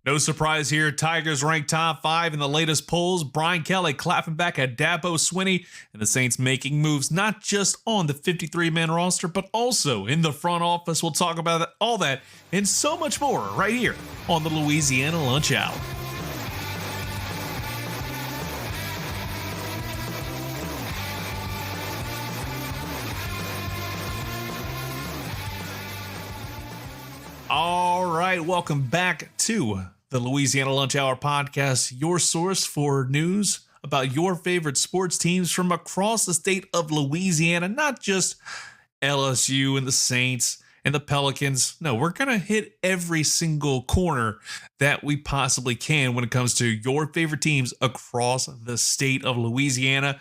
No surprise here. Tigers ranked top 5 in the latest polls. Brian Kelly clapping back at Dabo, Swinney, and the Saints making moves not just on the 53-man roster, but also in the front office. We'll talk about all that and so much more right here on the Louisiana Lunch Hour. All right, welcome back to the Louisiana Lunch Hour podcast, your source for news about your favorite sports teams from across the state of Louisiana, not just LSU and the Saints and the Pelicans. No, we're going to hit every single corner that we possibly can when it comes to your favorite teams across the state of Louisiana.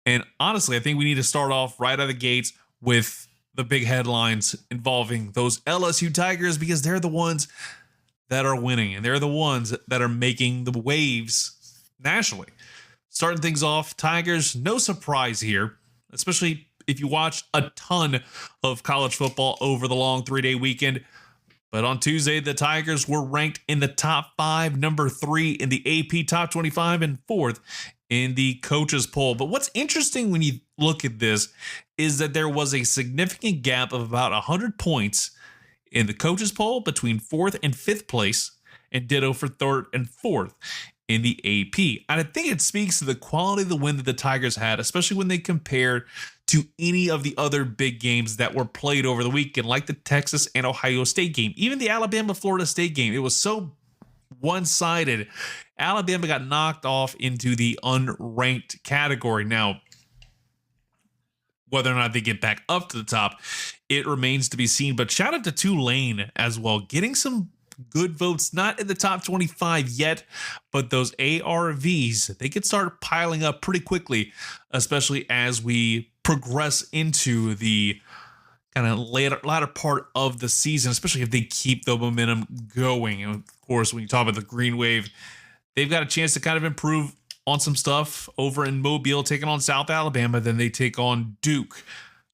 And honestly, I think we need to start off right out of the gates with the big headlines involving those LSU Tigers, because they're the ones that are winning and they're the ones that are making the waves nationally. Starting things off, Tigers, no surprise here, especially if you watch a ton of college football over the long 3-day weekend. But on Tuesday, the Tigers were ranked in the top 5, number 3 in the AP top 25, and 4th in the coaches poll. But what's interesting when you look at this is that there was a significant gap of about 100 points in the coaches poll between 4th and 5th place, and ditto for 3rd and 4th in the AP. And I think it speaks to the quality of the win that the Tigers had, especially when they compared to any of the other big games that were played over the weekend, like the Texas and Ohio State game, even the Alabama-Florida State game. It was so one-sided. Alabama got knocked off into the unranked category. Now, whether or not they get back up to the top, it remains to be seen. But shout out to Tulane as well, getting some good votes, not in the top 25 yet, but those ARVs, they could start piling up pretty quickly, especially as we progress into the kind of latter part of the season, especially if they keep the momentum going. And of course, when you talk about the Green Wave, they've got a chance to kind of improve on some stuff over in Mobile, taking on South Alabama, than they take on Duke.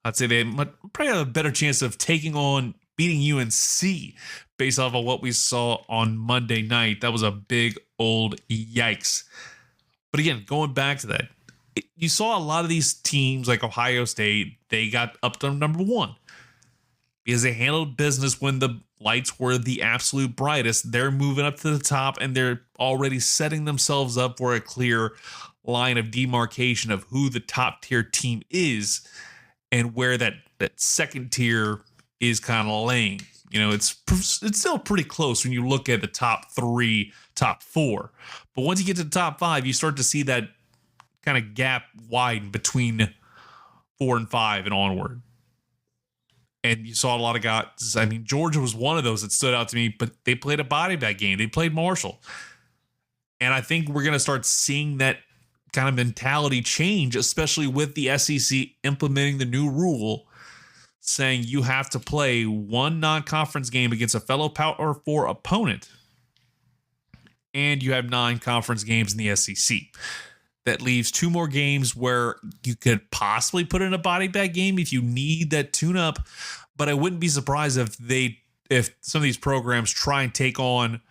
I'd say they probably have a better chance of beating UNC based off of what we saw on Monday night. That was a big old yikes. But again, going back to that, you saw a lot of these teams like Ohio State, they got up to number 1 because they handled business when the lights were the absolute brightest. They're moving up to the top, and they're already setting themselves up for a clear line of demarcation of who the top tier team is and where that second tier is kind of laying. You know, it's still pretty close when you look at the top 3, top 4. But once you get to the top 5, you start to see that kind of gap widen between 4 and 5 and onward. And you saw a lot of guys. I mean, Georgia was one of those that stood out to me, but they played a body bag game. They played Marshall. And I think we're going to start seeing that kind of mentality change, especially with the SEC implementing the new rule saying you have to play one non-conference game against a fellow Power 4 opponent, and you have 9 conference games in the SEC. That leaves 2 more games where you could possibly put in a body bag game if you need that tune-up. But I wouldn't be surprised if some of these programs try and take on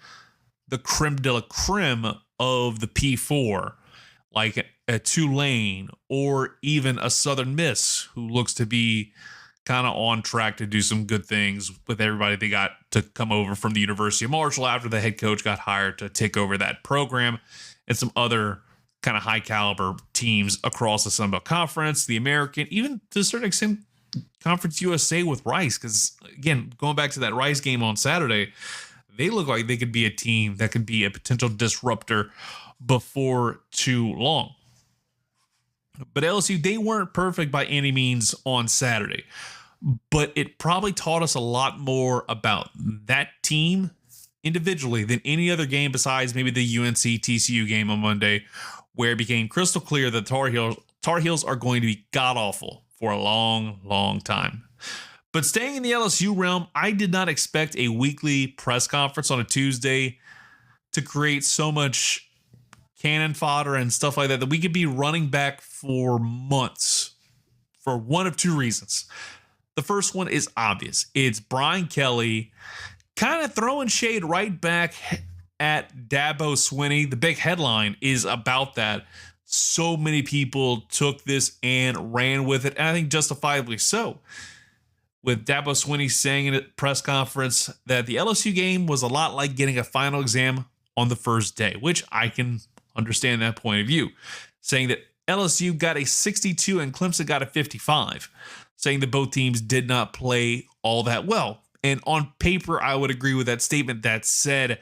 the creme de la creme of the P4, like a Tulane or even a Southern Miss, who looks to be kind of on track to do some good things with everybody they got to come over from the University of Marshall after the head coach got hired to take over that program, and some other kind of high caliber teams across the Sun Belt Conference, the American, even to a certain extent, Conference USA with Rice. Because again, going back to that Rice game on Saturday, they look like they could be a team that could be a potential disruptor before too long. But LSU, they weren't perfect by any means on Saturday, but it probably taught us a lot more about that team individually than any other game besides maybe the UNC TCU game on Monday, where it became crystal clear that Tar Heels are going to be god-awful for a long, long time. But staying in the LSU realm, I did not expect a weekly press conference on a Tuesday to create so much cannon fodder and stuff like that we could be running back for months for one of 2 reasons. The first one is obvious. It's Brian Kelly kind of throwing shade right back at Dabo Swinney. The big headline is about that. So many people took this and ran with it, and I think justifiably so. With Dabo Swinney saying in a press conference that the LSU game was a lot like getting a final exam on the first day, which I can understand that point of view. Saying that LSU got a 62 and Clemson got a 55. Saying that both teams did not play all that well. And on paper, I would agree with that statement. That said,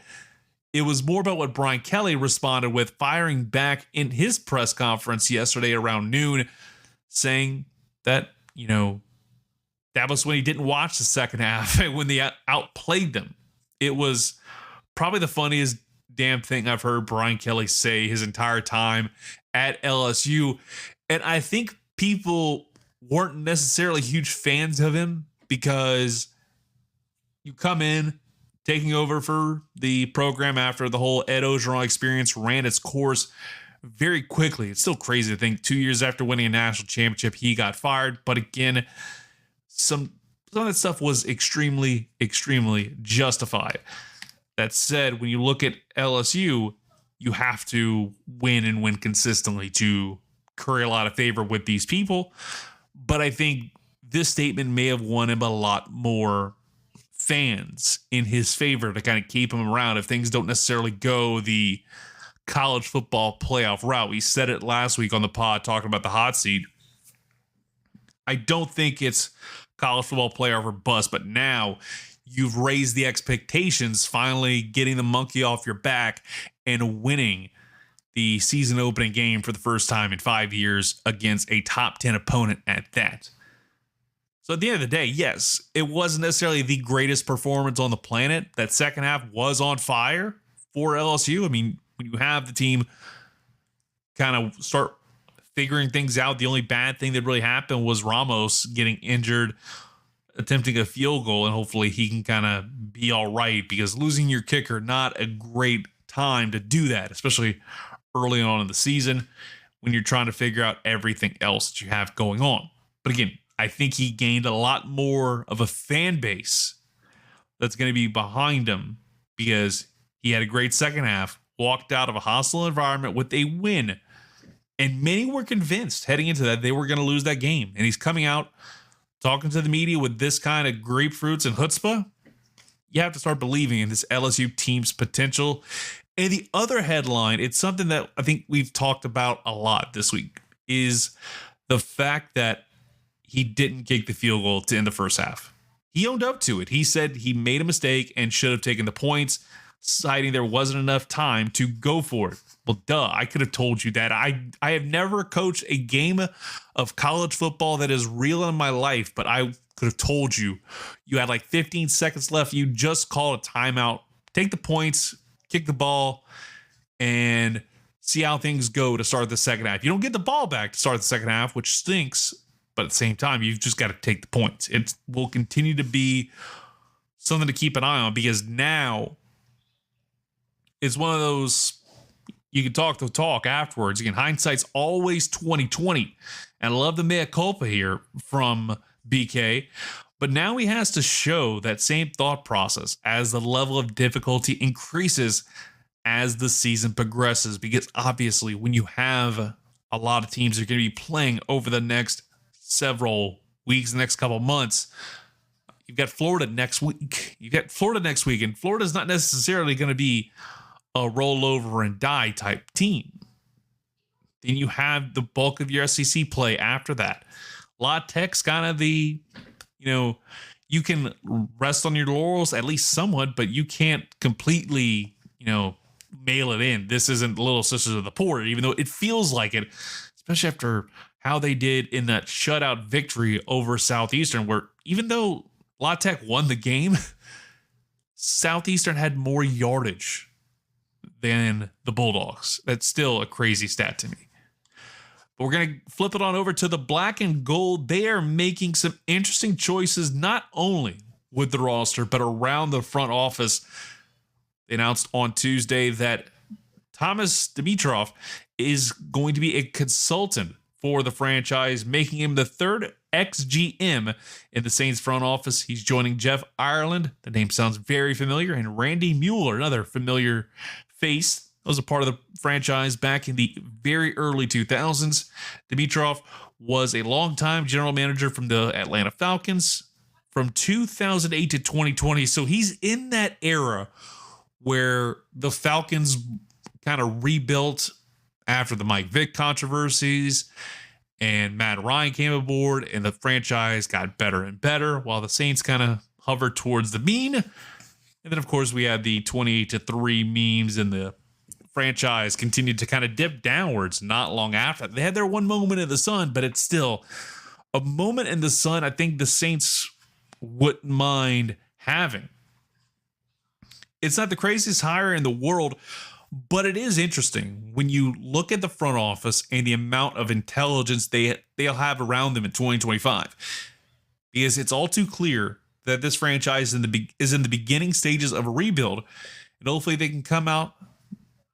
it was more about what Brian Kelly responded with, firing back in his press conference yesterday around noon, saying that, Dabo Swinney didn't watch the second half when they outplayed them. It was probably the funniest damn thing I've heard Brian Kelly say his entire time at LSU. And I think people weren't necessarily huge fans of him because you come in taking over for the program after the whole Ed Ogeron experience ran its course very quickly. It's still crazy to think 2 years after winning a national championship, he got fired. But again, some of that stuff was extremely, extremely justified. That said, when you look at LSU, you have to win and win consistently to curry a lot of favor with these people. But I think this statement may have won him a lot more fans in his favor to kind of keep him around if things don't necessarily go the college football playoff route. We said it last week on the pod talking about the hot seat. I don't think it's college football playoff or bust, but now you've raised the expectations, finally getting the monkey off your back and winning the season opening game for the first time in 5 years against a top 10 opponent at that. So at the end of the day, yes, it wasn't necessarily the greatest performance on the planet. That second half was on fire for LSU. I mean, when you have the team kind of start figuring things out, the only bad thing that really happened was Ramos getting injured, attempting a field goal, and hopefully he can kind of be all right, because losing your kicker, not a great time to do that, especially early on in the season when you're trying to figure out everything else that you have going on. But again, I think he gained a lot more of a fan base that's going to be behind him because he had a great second half, walked out of a hostile environment with a win. And many were convinced heading into that they were going to lose that game. And he's coming out talking to the media with this kind of grapefruits and chutzpah. You have to start believing in this LSU team's potential. And the other headline, it's something that I think we've talked about a lot this week, is the fact that he didn't kick the field goal to end the first half. He owned up to it. He said he made a mistake and should have taken the points, citing there wasn't enough time to go for it. Well, duh, I could have told you that. I have never coached a game of college football that is real in my life, but I could have told you had like 15 seconds left. You just call a timeout, take the points, kick the ball, and see how things go to start the second half. You don't get the ball back to start the second half, which stinks, but at the same time, you've just got to take the points. It will continue to be something to keep an eye on, because now it's one of those, you can talk the talk afterwards. Again, hindsight's always 20/20. And I love the mea culpa here from BK. But now he has to show that same thought process as the level of difficulty increases as the season progresses. Because obviously, when you have a lot of teams that are going to be playing over the next several weeks, the next couple months, you've got Florida next week. And Florida's not necessarily going to be a roll over and die type team. Then you have the bulk of your SEC play after that. La Tech's kind of the, you can rest on your laurels at least somewhat, but you can't completely, mail it in. This isn't Little Sisters of the Poor, even though it feels like it, especially after how they did in that shutout victory over Southeastern, where even though La Tech won the game, Southeastern had more yardage than the Bulldogs. That's still a crazy stat to me. But we're going to flip it on over to the black and gold. They are making some interesting choices, not only with the roster, but around the front office. They announced on Tuesday that Thomas Dimitrov is going to be a consultant for the franchise, making him the third ex-GM in the Saints front office. He's joining Jeff Ireland. The name sounds very familiar. And Randy Mueller, another familiar face. Was a part of the franchise back in the very early 2000s. Dimitroff was a longtime general manager from the Atlanta Falcons from 2008 to 2020. So he's in that era where the Falcons kind of rebuilt after the Mike Vick controversies and Matt Ryan came aboard and the franchise got better and better while the Saints kind of hovered towards the mean. And then, of course, we had the 28-3 memes and the franchise continued to kind of dip downwards not long after. They had their one moment in the sun, but it's still a moment in the sun I think the Saints wouldn't mind having. It's not the craziest hire in the world, but it is interesting when you look at the front office and the amount of intelligence they'll have around them in 2025. Because it's all too clear that this franchise is in the beginning stages of a rebuild, and hopefully they can come out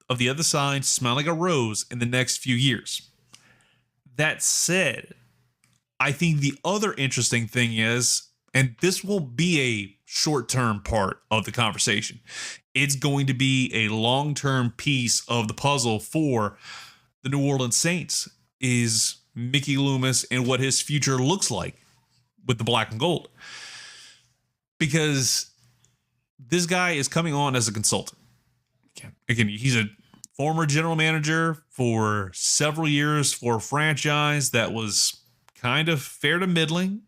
of the other side smell like a rose in the next few years. That said, I think the other interesting thing is, and this will be a short-term part of the conversation, it's going to be a long-term piece of the puzzle for the New Orleans Saints, is Mickey Loomis and what his future looks like with the black and gold. Because this guy is coming on as a consultant. Again, he's a former general manager for several years for a franchise that was kind of fair to middling,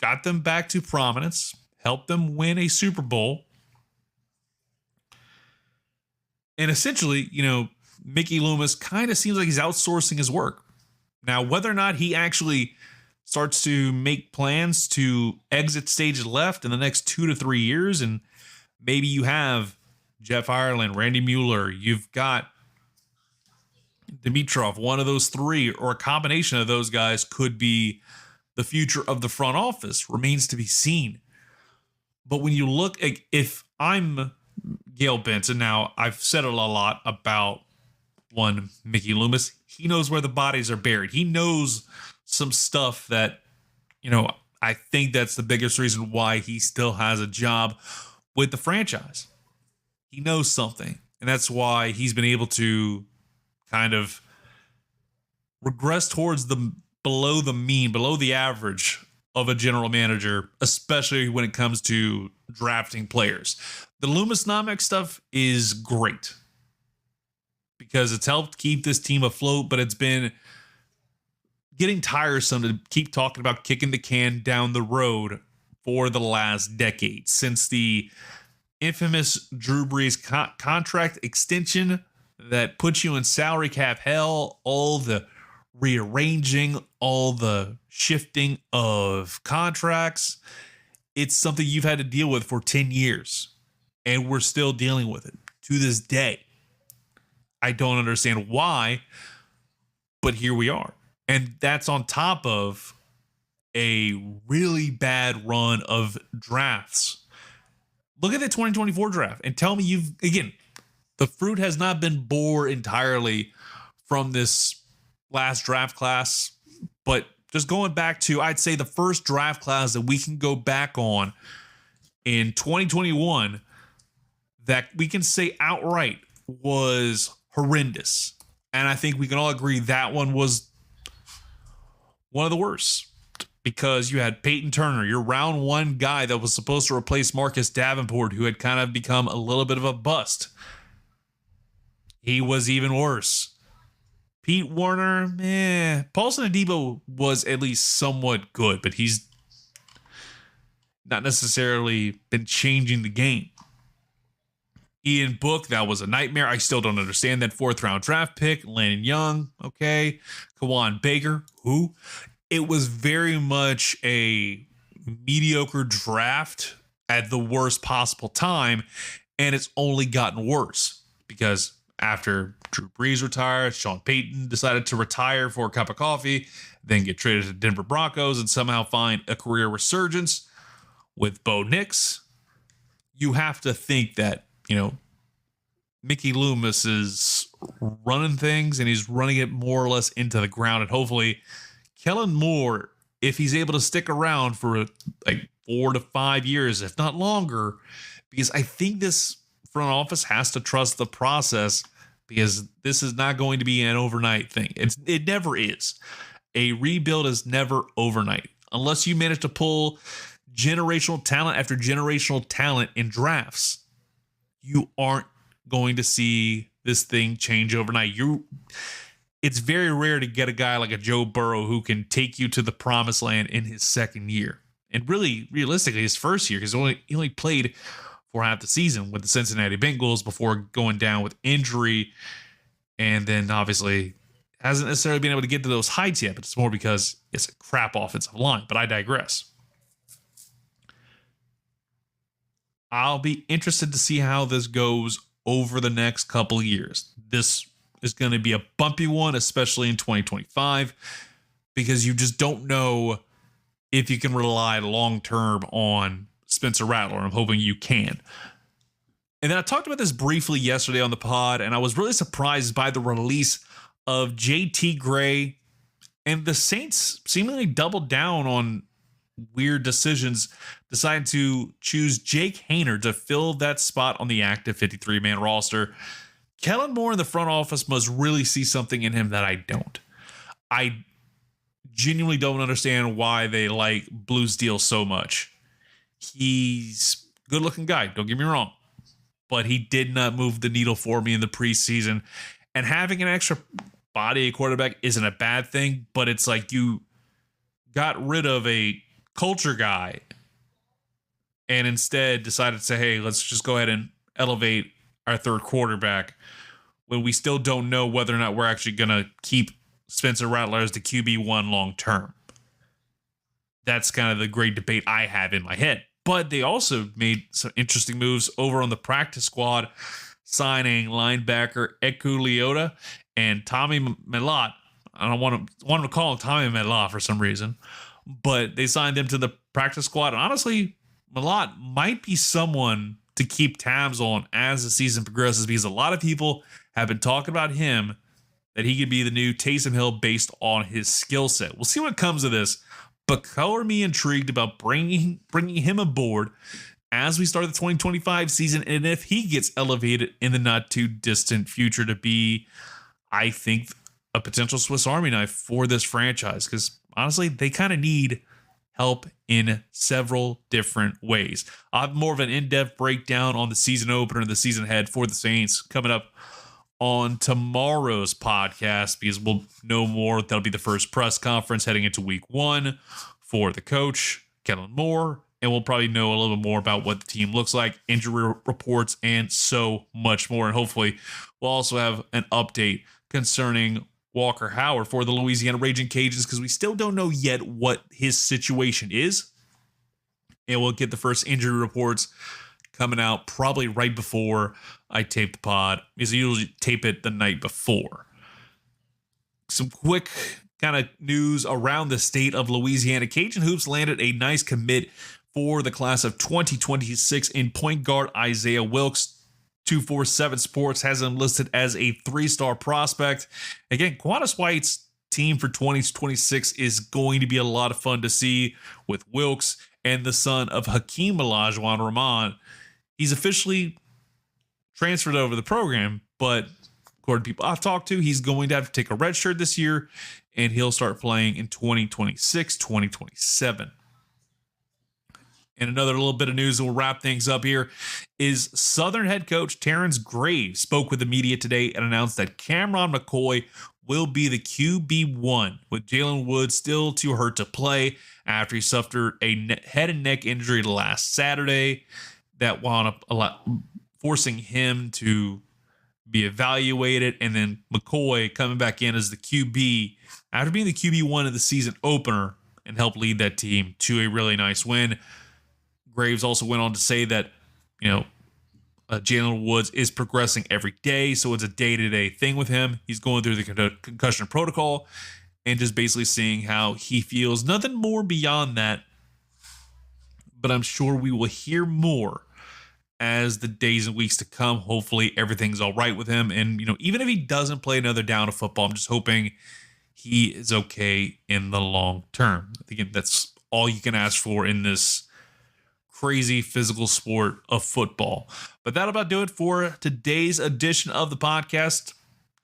got them back to prominence, helped them win a Super Bowl. And essentially, Mickey Loomis kind of seems like he's outsourcing his work. Now, whether or not he actually starts to make plans to exit stage left in the next 2 to 3 years, and maybe you have Jeff Ireland, Randy Mueller, you've got Dimitroff, one of those three, or a combination of those guys could be the future of the front office, remains to be seen. But when you look, if I'm Gail Benson, now I've said it a lot about one Mickey Loomis, he knows where the bodies are buried. He knows some stuff that, I think that's the biggest reason why he still has a job with the franchise. He knows something, and that's why he's been able to kind of regress towards below the mean, below the average of a general manager, especially when it comes to drafting players. The Loomisnomics stuff is great because it's helped keep this team afloat, but it's been getting tiresome to keep talking about kicking the can down the road for the last decade, since the infamous Drew Brees contract extension that puts you in salary cap hell, all the rearranging, all the shifting of contracts. It's something you've had to deal with for 10 years, and we're still dealing with it to this day. I don't understand why, but here we are. And that's on top of a really bad run of drafts. Look at the 2024 draft and tell me the fruit has not been bore entirely from this last draft class, but just going back to, I'd say, the first draft class that we can go back on in 2021 that we can say outright was horrendous. And I think we can all agree that one was one of the worst, because you had Peyton Turner, your round one guy that was supposed to replace Marcus Davenport, who had kind of become a little bit of a bust. He was even worse. Pete Werner, Paulson Dabo was at least somewhat good, but he's not necessarily been changing the game. Ian Book, that was a nightmare. I still don't understand that 4th round draft pick. Landon Young, okay. Kawan Baker, who? It was very much a mediocre draft at the worst possible time, and it's only gotten worse because after Drew Brees retired, Sean Payton decided to retire for a cup of coffee, then get traded to Denver Broncos and somehow find a career resurgence with Bo Nix. You have to think that, Mickey Loomis's running things, and he's running it more or less into the ground. And hopefully, Kellen Moore, if he's able to stick around for like 4 to 5 years, if not longer, because I think this front office has to trust the process, because this is not going to be an overnight thing. It never is. A rebuild is never overnight unless you manage to pull generational talent after generational talent in drafts. You aren't going to see this thing change overnight. It's very rare to get a guy like a Joe Burrow who can take you to the promised land in his second year. And really, realistically, his first year, because he only played for half the season with the Cincinnati Bengals before going down with injury. And then obviously hasn't necessarily been able to get to those heights yet, but it's more because it's a crap offensive line. But I digress. I'll be interested to see how this goes over the next couple of years. This is going to be a bumpy one, especially in 2025, because you just don't know if you can rely long-term on Spencer Rattler. I'm hoping you can. And then I talked about this briefly yesterday on the pod, and I was really surprised by the release of JT Gray, and the Saints seemingly doubled down on weird decisions, decided to choose Jake Haener to fill that spot on the active 53-man roster. Kellen Moore in the front office must really see something in him that I don't. I genuinely don't understand why they like Blue Steel so much. He's a good-looking guy, don't get me wrong, but he did not move the needle for me in the preseason. And having an extra body at quarterback isn't a bad thing, but it's like you got rid of a culture guy and instead decided to say, hey, let's just go ahead and elevate our third quarterback when we still don't know whether or not we're actually going to keep Spencer Rattler as the QB1 long term. That's kind of the great debate I have in my head. But they also made some interesting moves over on the practice squad, signing linebacker Eku Leota and Tommy Mellott. I don't want to call him Tommy Mellott for some reason, but they signed him to the practice squad. And honestly, Mellott might be someone to keep tabs on as the season progresses, because a lot of people have been talking about him, that he could be the new Taysom Hill based on his skill set. We'll see what comes of this, but color me intrigued about bringing him aboard as we start the 2025 season, and if he gets elevated in the not too distant future to be, I think, a potential Swiss Army knife for this franchise, because honestly, they kind of need help in several different ways. I'll have more of an in-depth breakdown on the season opener and the season ahead for the Saints coming up on tomorrow's podcast, because we'll know more. That'll be the first press conference heading into week 1 for the coach, Kellen Moore, and we'll probably know a little bit more about what the team looks like, injury reports, and so much more. And hopefully we'll also have an update concerning Walker Howard for the Louisiana Raging Cajuns, because we still don't know yet what his situation is. And we'll get the first injury reports coming out probably right before I tape the pod, because I usually tape it the night before. Some quick kind of news around the state of Louisiana. Cajun Hoops landed a nice commit for the class of 2026 in point guard Isaiah Wilkes. 247 Sports has him listed as a 3-star prospect. Again, Qantas White's team for 2026 is going to be a lot of fun to see with Wilkes and the son of Hakeem Olajuwon Rahman. He's officially transferred over the program, but according to people I've talked to, he's going to have to take a red shirt this year, and he'll start playing in 2026, 2027. And another little bit of news, and we'll wrap things up here, is Southern head coach Terrence Graves spoke with the media today and announced that Cameron McCoy will be the QB1, with Jalen Woods still too hurt to play after he suffered a head and neck injury last Saturday that wound up forcing him to be evaluated, and then McCoy coming back in as the QB after being the QB1 of the season opener and helped lead that team to a really nice win. Graves also went on to say that, Jalen Woods is progressing every day, so it's a day-to-day thing with him. He's going through the concussion protocol and just basically seeing how he feels. Nothing more beyond that, but I'm sure we will hear more as the days and weeks to come. Hopefully everything's all right with him. And, even if he doesn't play another down of football, I'm just hoping he is okay in the long term. Again, that's all you can ask for in this crazy physical sport of football. But that'll about do it for today's edition of the podcast.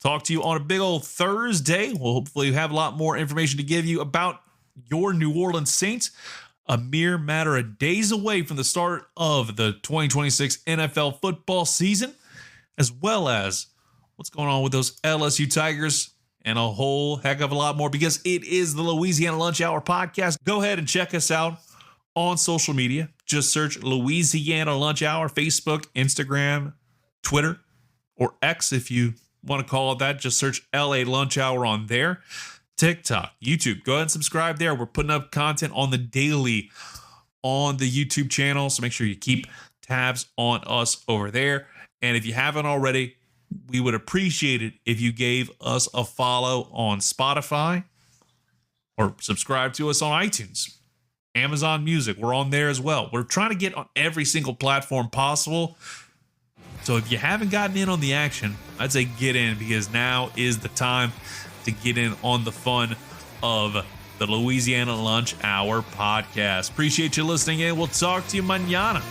Talk to you on a big old Thursday. We'll hopefully have a lot more information to give you about your New Orleans Saints. A mere matter of days away from the start of the 2026 NFL football season, as well as what's going on with those LSU Tigers and a whole heck of a lot more, because it is the Louisiana Lunch Hour podcast. Go ahead and check us out on social media. Just search Louisiana Lunch Hour, Facebook, Instagram, Twitter, or X if you want to call it that. Just search LA Lunch Hour on there. TikTok, YouTube. Go ahead and subscribe there. We're putting up content on the daily on the YouTube channel, so make sure you keep tabs on us over there. And if you haven't already, we would appreciate it if you gave us a follow on Spotify or subscribe to us on iTunes, Amazon Music. We're on there as well. We're trying to get on every single platform possible. So if you haven't gotten in on the action, I'd say get in, because now is the time to get in on the fun of the Louisiana Lunch Hour podcast. Appreciate you listening in. We'll talk to you mañana.